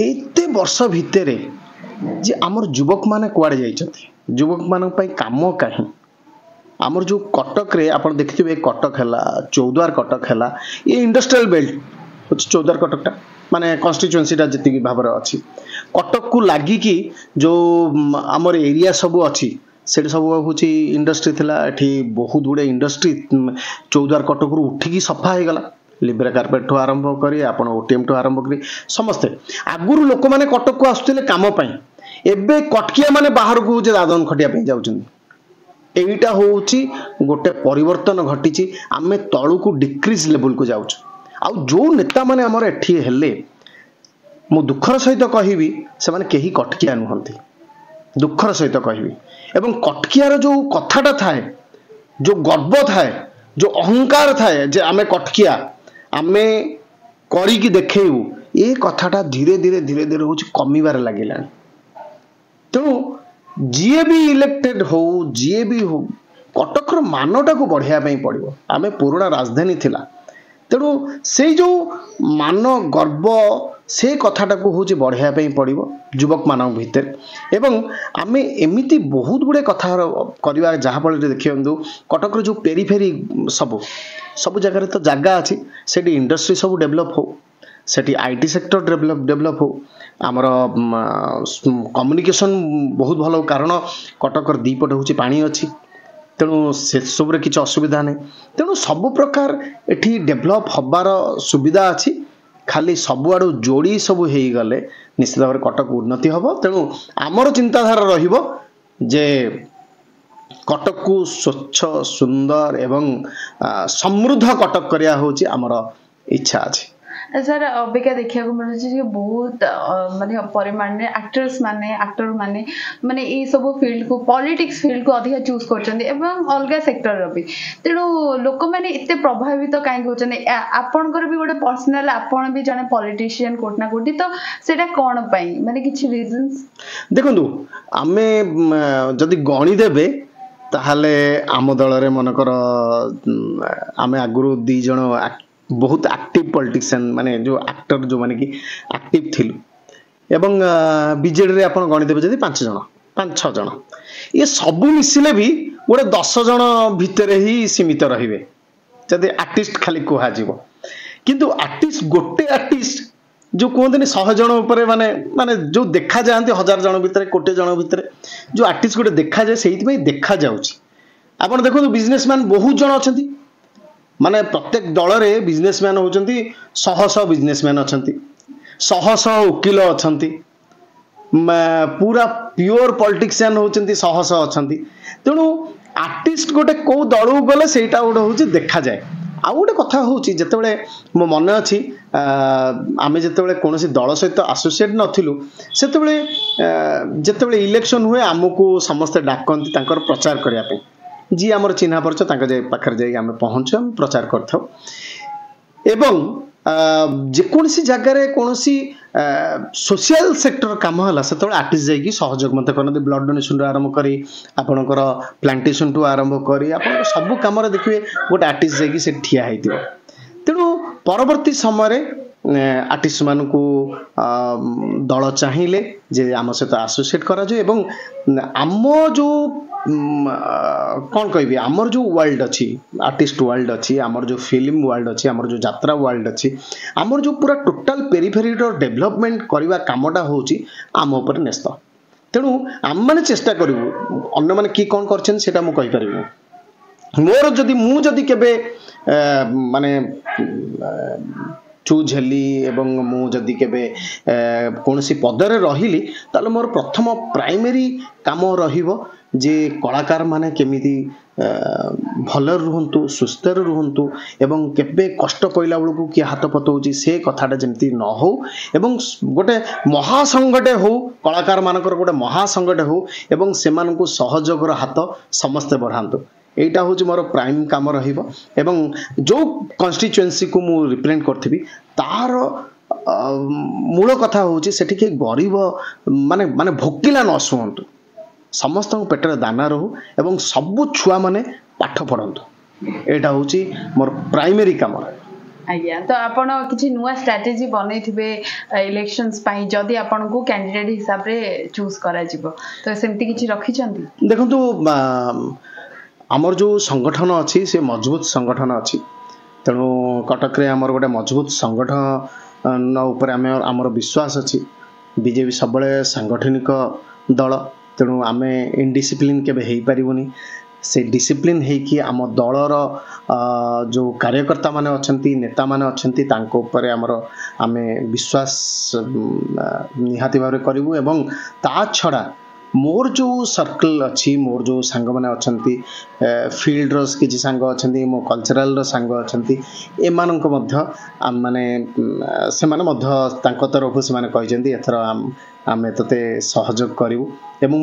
एते वर्ष भितर जे आमर युवक माने कुआडे जाइछथि युवक मान काम कहीं आमर जो कटक रे आप देखिए कटक है चौद्वार कटक है ये इंडस्ट्रियल बेल्ट हूँ चौद्वार कटकटा माने कन्स्टिट्युएंसीटा जी भाव अच्छी कटक को लगिकी जो आमर एरिया सब अच्छी से सब हूँ इंडस्ट्री थिला एठी बहुत गुड़े इंडस्ट्री चौद्वार कटक उठिकी सफा हो गला लिब्रा कार्पेट ठू आरंभ करी आपण ओटीएम ठू आरंभ करी समस्ते आगुरु लोक माने कटक को आसुतिले काम पई एबे कटकिया माने बाहर को जे दादन खटिया पे जाउछन एटा होउची गोटे परिवर्तन घटिची आमे तळु को डिक्रीज लेवल को जाउछ आ जो नेता माने हमर एठी हेले मु दुखर सहित कहिबी से माने केही कटकिया नुहंती दुखर सहित कहिबी एवं कटकियार जो कथाटा थाए जो गर्व थाए जो अहंकार थाए जे आमे कटकिया आमे करी की देखेबू ए कथाटा धीरे धीरे धीरे धीरे होची कमीबार लागिलानी तेणु जीए भी इलेक्टेड हो जीए भी हो कटकर मानटा को बढ़िया पड़ो आमे पुराना राजधानी थिला तेणु से जो मान गर्व से कथाटा को हूँ बढ़िया पड़ो युवक मान भितर एवं आमे एमिति बहुत गुड़े कथा करवा जहाँफल देखिए कटकर जो पेरीफेरी सब सब जगह तो जगह अच्छी से इंडस्ट्री सब डेभलप हो सेठी आईटी सेक्टर डेभलप हो आमर कम्युनिकेशन बहुत भल कारण कटकर दीपटे हूँ पानी अच्छी तेणु से सब किसी असुविधा नहीं तेणु सब प्रकार एठी डेभलप हबार सुविधा अच्छी खाली सबुआड़ू जोड़ी सब हो गले निश्चित भाव कटक उन्नति हम तेणु आमर चिंताधारा रहिबो जे कटक को स्वच्छ सुंदर एवं समृद्ध कटक करिया होची आमर इच्छा अछि सर अबिका देखा मिलूँ बहुत माने परिमाण में एक्टर माने ये सब फील्ड को पॉलिटिक्स फील्ड को अधिक चूज कर अलग सेक्टर भी तेणु लोक मैंने इतने प्रभावित कहीं होती आपणकर भी गोटे पर्सनाल आपण भी जने पॉलिटिशियन कोटना कोटी तो सेटा कौन पाई माने किछि रीजंस देखंतु आमे जदि गणी देबे ताहले आम दल रे मनकर आमे आगुरु दी जण बहुत एक्टिव पॉलिटिशियन माने जो एक्टर जो माने कि एक्टिव थिलु एवं बीजेडी रे आपण गणी देबे जदि 5 जण 5-6 जण ये सब मिसिले भी गोटे 10 जण भितर ही सीमित रहिबे जदि आर्टिस्ट खाली कुहा जीवो किंतु आर्टिस्ट गोटे आर्टिस्ट जो कहते 100 जन ऊपर माने माने जो देखा जाते 1000 जन भितर 1,000 जन भितर जो आर्टिस्ट गोटे देखा जाए से देखा जाउची आपण देखो बिजनेसमैन बहुत जन अच्छा माने प्रत्येक दल रे बिजनेसमैन होचंती 100 बिजनेसमैन अछंती 100 वकील अछंती पूरा प्योर पॉलिटिशियन होचंती 100 अछंती तेणु आर्टिस्ट गोटे को दल गले सेटा गोटे होची देखा जाए आ गोटे कथा होची जतबेले मो मन अछि आमे जतबेले कोनोसी दल सहित एसोसिएट नथिलु सेतबेले जतबेले इलेक्शन हुए आमको समस्त डाकंती तांकर प्रचार करिया पे जी आमर चिन्हा परिचय तांका जे पाखर जाई आमे पहुंचो हम प्रचार करथौ एवं जेकोसी जगह रे कोनोसी सोशल सेक्टर काम हला सेतबेले आर्टिस्ट जाई की सहयोग मते करन ब्लड डोनेशन आरंभ करी आपनकर प्लांटेशन टू आरंभ करी आपन सब काम रे देखिबे गोटे आर्टिस्ट जाई की से ठिया हेतिबो तेणु परवर्ती समय रे आर्टिस्ट मान को दल चाहिए जे आम सहित एसोसिएट करा जाए एवं आम जो कौन कहि आमर जो वर्ल्ड अच्छी आर्टिस्ट वर्ल्ड अच्छी आमर जो फिल्म वर्ल्ड अच्छी आमर जो यात्रा वर्ल्ड अच्छी आमर जो पूरा टोटाल पेरीफेरी डेवलपमेंट करवा कामटा होची आम उपर न्यस्त तेणु आम मैंने चेष्टा करूँ अन्य मैंने कि कौन कर मु कहि परिबि मोर जदि मु जदि केबे माने चूज हेली एवं मु जदि केबे कोनोसी पदरे रहिली ताले मोर प्रथम प्राइमरी काम रहिबो जे कलाकार माने केमिति भल रुहंतु सुस्थ रुहंतु एवं केबे कष्ट पइला बेलू कि हाथ पतौची से कथाटा जेमती न हो एवं गोटे महासंगठे हो कलाकार मानकर गोटे महासंगठे हो एवं सेमानकु सहयोगर हाथ समस्त बढ़ांतु एटा हूँ मोर प्राइम काम रहिबो एवं जो कन्स्टिट्युएंसी को मु रिप्रेजेंट करथिबी तार मूल कथा होची सेठी के गरीब माने माने भोकिला न सुहंतु समस्त पेटर दाना रहू एवं सबु छुआ माने पाठ पढ़ंतु एटा होची मोर प्राइमरी काम ଆଜ୍ଞା ତ ଆପଣ କିଛି ନୂଆ ଷ୍ଟ୍ରାଟେଜି ବନେଇଥିବେ ଇଲେକ୍ସନ୍ସ ପାଇଁ ଯଦି ଆପଣଙ୍କୁ କ୍ୟାଣ୍ଡିଡେଟ୍ ହିସାବରେ ଚୁଜ୍ କରାଯିବ ତ ସେମିତି କିଛି ରଖିଛନ୍ତି? ଦେଖନ୍ତୁ ଆମର ଯେଉଁ ସଂଗଠନ ଅଛି ସେ ମଜବୁତ ସଂଗଠନ ଅଛି। ତେଣୁ କଟକରେ ଆମର ଗୋଟେ ମଜବୁତ ସଂଗଠନ ଉପରେ ଆମର ବିଶ୍ୱାସ ଅଛି। ବିଜେପି ସବୁବେଳେ ସାଂଗଠନିକ ଦଳ, ତେଣୁ ଆମେ ଇନଡିସିପ୍ଲିନ୍ କେବେ ହେଇପାରିବୁନି। ସେ ଡିସିପ୍ଲିନ୍ ହେଇକି ଆମ ଦଳର ଯେଉଁ କାର୍ଯ୍ୟକର୍ତ୍ତା ମାନେ ଅଛନ୍ତି, ନେତାମାନେ ଅଛନ୍ତି, ତାଙ୍କ ଉପରେ ଆମେ ବିଶ୍ୱାସ ନିହାତି ଭାବରେ କରିବୁ। ଏବଂ ତା ଛଡ଼ା ମୋର ଯେଉଁ ସର୍କଲ୍ ଅଛି, ମୋର ଯେଉଁ ସାଙ୍ଗମାନେ ଅଛନ୍ତି, ଫିଲ୍ଡର କିଛି ସାଙ୍ଗ ଅଛନ୍ତି, ମୋ କଲଚରାଲର ସାଙ୍ଗ ଅଛନ୍ତି, ଏମାନଙ୍କ ମଧ୍ୟ ମାନେ ସେମାନେ ମଧ୍ୟ ତାଙ୍କ ତରଫରୁ ସେମାନେ କହିଛନ୍ତି ଏଥର ଆମେ ତତେ ସହଯୋଗ କରିବୁ। ଏବଂ